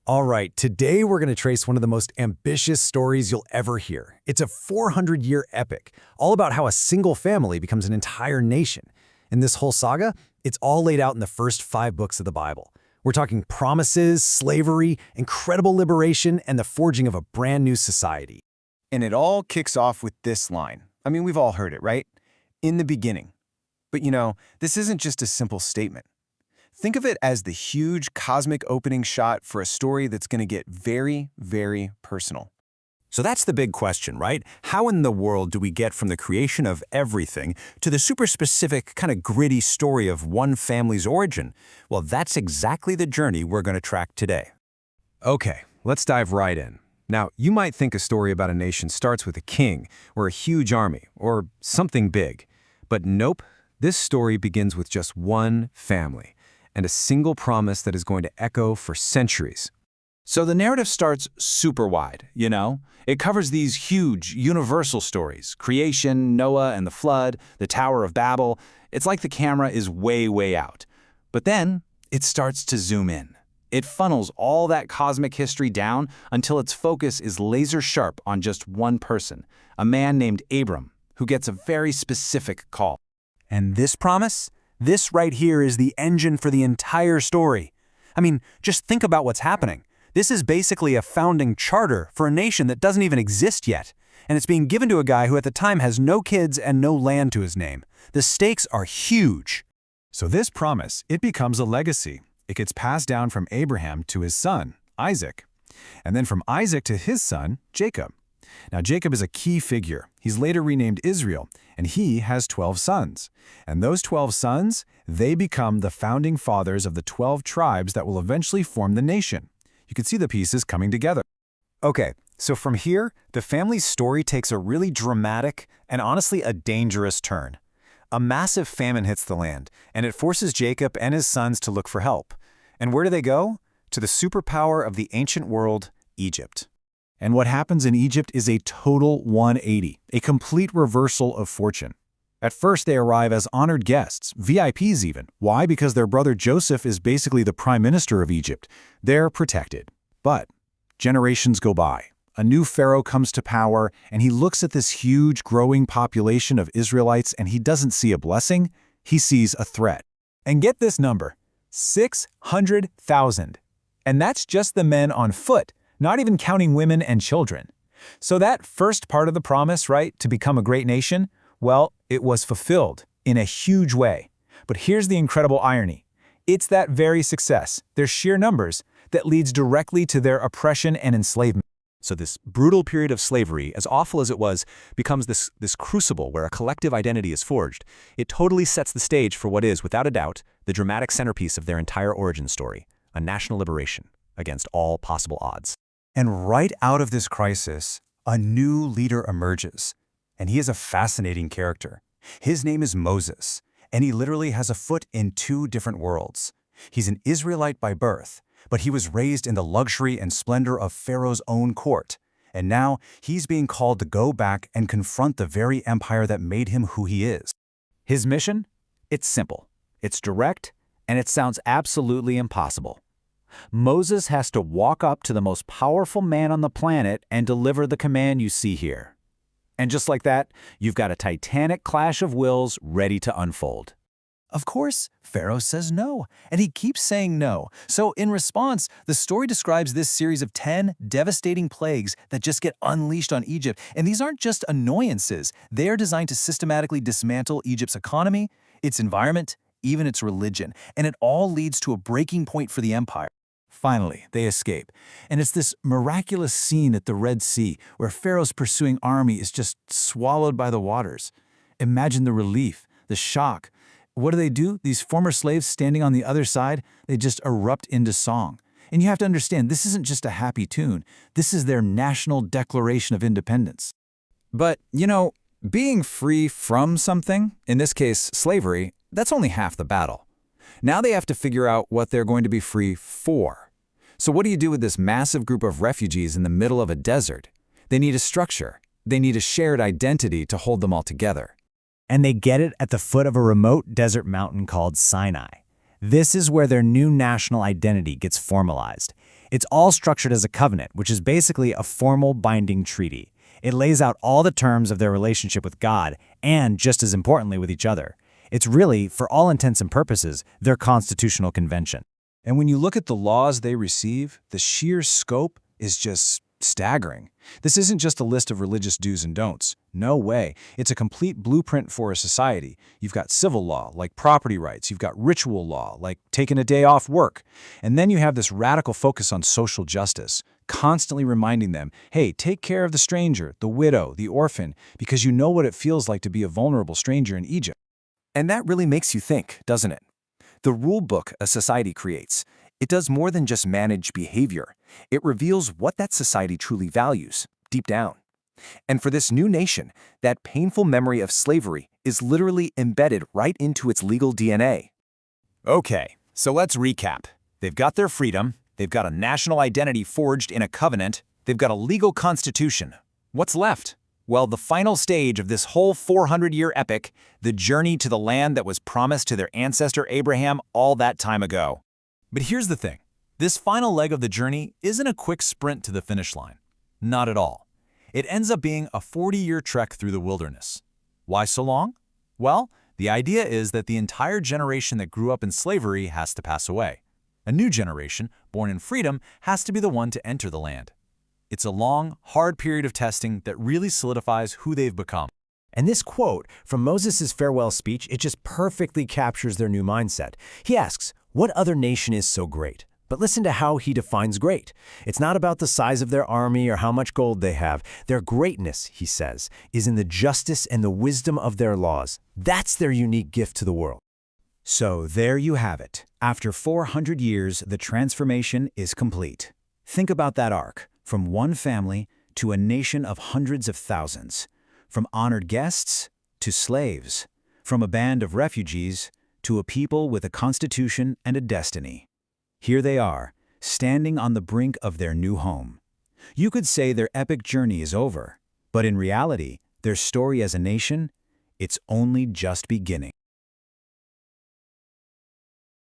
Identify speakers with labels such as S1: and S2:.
S1: All right, today we're going to trace one of the most ambitious stories you'll ever hear. It's a 400-year epic, all about how a single family becomes an entire nation. In this whole saga, it's all laid out in the first 5 books of the Bible. We're talking promises, slavery, incredible liberation, and the forging of a brand new society.
S2: And it all kicks off with this line. I mean, we've all heard it, right? In the beginning. But this isn't just a simple statement. Think of it as the huge cosmic opening shot for a story that's going to get very, very personal.
S3: So that's the big question, right? How in the world do we get from the creation of everything to the super specific, kind of gritty story of one family's origin? Well, that's exactly the journey we're going to track today.
S2: Okay, let's dive right in. Now, you might think a story about a nation starts with a king or a huge army or something big. But nope, this story begins with just one family and a single promise that is going to echo for centuries.
S4: So the narrative starts super wide, It covers these huge, universal stories: creation, Noah and the flood, the Tower of Babel. It's like the camera is way, way out. But then it starts to zoom in. It funnels all that cosmic history down until its focus is laser sharp on just one person, a man named Abram, who gets a very specific call.
S5: And this promise? This right here is the engine for the entire story. I mean, just think about what's happening. This is basically a founding charter for a nation that doesn't even exist yet. And it's being given to a guy who at the time has no kids and no land to his name. The stakes are huge.
S1: So this promise, it becomes a legacy. It gets passed down from Abraham to his son, Isaac, and then from Isaac to his son, Jacob. Now, Jacob is a key figure. He's later renamed Israel, and he has 12 sons. And those 12 sons, they become the founding fathers of the 12 tribes that will eventually form the nation. You can see the pieces coming together.
S5: Okay, so from here, the family's story takes a really dramatic and honestly a dangerous turn. A massive famine hits the land, and it forces Jacob and his sons to look for help. And where do they go? To the superpower of the ancient world, Egypt.
S1: And what happens in Egypt is a total 180, a complete reversal of fortune. At first, they arrive as honored guests, VIPs even. Why? Because their brother Joseph is basically the prime minister of Egypt. They're protected. But generations go by. A new pharaoh comes to power, and he looks at this huge, growing population of Israelites, and he doesn't see a blessing, he sees a threat.
S5: And get this number, 600,000. And that's just the men on foot, not even counting women and children. So that first part of the promise, right, to become a great nation, well, it was fulfilled in a huge way. But here's the incredible irony. It's that very success, their sheer numbers, that leads directly to their oppression and enslavement.
S3: So this brutal period of slavery, as awful as it was, becomes this crucible where a collective identity is forged. It totally sets the stage for what is, without a doubt, the dramatic centerpiece of their entire origin story, a national liberation against all possible odds.
S5: And right out of this crisis, a new leader emerges. And he is a fascinating character. His name is Moses, and he literally has a foot in 2 different worlds. He's an Israelite by birth, but he was raised in the luxury and splendor of Pharaoh's own court. And now he's being called to go back and confront the very empire that made him who he is. His mission? It's simple, it's direct, and it sounds absolutely impossible. Moses has to walk up to the most powerful man on the planet and deliver the command you see here. And just like that, you've got a titanic clash of wills ready to unfold. Of course, Pharaoh says no, and he keeps saying no. So in response, the story describes this series of 10 devastating plagues that just get unleashed on Egypt. And these aren't just annoyances. They are designed to systematically dismantle Egypt's economy, its environment, even its religion. And it all leads to a breaking point for the empire. Finally, they escape. And it's this miraculous scene at the Red Sea where Pharaoh's pursuing army is just swallowed by the waters. Imagine the relief, the shock. What do? These former slaves standing on the other side, they just erupt into song. And you have to understand, this isn't just a happy tune. This is their national declaration of independence.
S4: But, being free from something, in this case slavery, that's only half the battle. Now they have to figure out what they're going to be free for. So what do you do with this massive group of refugees in the middle of a desert? They need a structure. They need a shared identity to hold them all together.
S5: And they get it at the foot of a remote desert mountain called Sinai. This is where their new national identity gets formalized.
S6: It's all structured as a covenant, which is basically a formal binding treaty. It lays out all the terms of their relationship with God and, just as importantly, with each other. It's really, for all intents and purposes, their constitutional convention.
S2: And when you look at the laws they receive, the sheer scope is just staggering. This isn't just a list of religious do's and don'ts. No way. It's a complete blueprint for a society. You've got civil law, like property rights. You've got ritual law, like taking a day off work. And then you have this radical focus on social justice, constantly reminding them, hey, take care of the stranger, the widow, the orphan, because you know what it feels like to be a vulnerable stranger in Egypt.
S3: And that really makes you think, doesn't it? The rule book a society creates, it does more than just manage behavior. It reveals what that society truly values, deep down. And for this new nation, that painful memory of slavery is literally embedded right into its legal DNA.
S4: Okay, so let's recap. They've got their freedom, they've got a national identity forged in a covenant, they've got a legal constitution. What's left? Well, the final stage of this whole 400-year epic, the journey to the land that was promised to their ancestor Abraham all that time ago. But here's the thing. This final leg of the journey isn't a quick sprint to the finish line. Not at all. It ends up being a 40-year trek through the wilderness. Why so long? Well, the idea is that the entire generation that grew up in slavery has to pass away. A new generation, born in freedom, has to be the one to enter the land. It's a long, hard period of testing that really solidifies who they've become.
S6: And this quote from Moses' farewell speech, it just perfectly captures their new mindset. He asks, what other nation is so great? But listen to how he defines great. It's not about the size of their army or how much gold they have. Their greatness, he says, is in the justice and the wisdom of their laws. That's their unique gift to the world.
S1: So there you have it. After 400 years, the transformation is complete. Think about that arc, from one family to a nation of hundreds of thousands, from honored guests to slaves, from a band of refugees to a people with a constitution and a destiny. Here they are, standing on the brink of their new home. You could say their epic journey is over, but in reality, their story as a nation, it's only just beginning.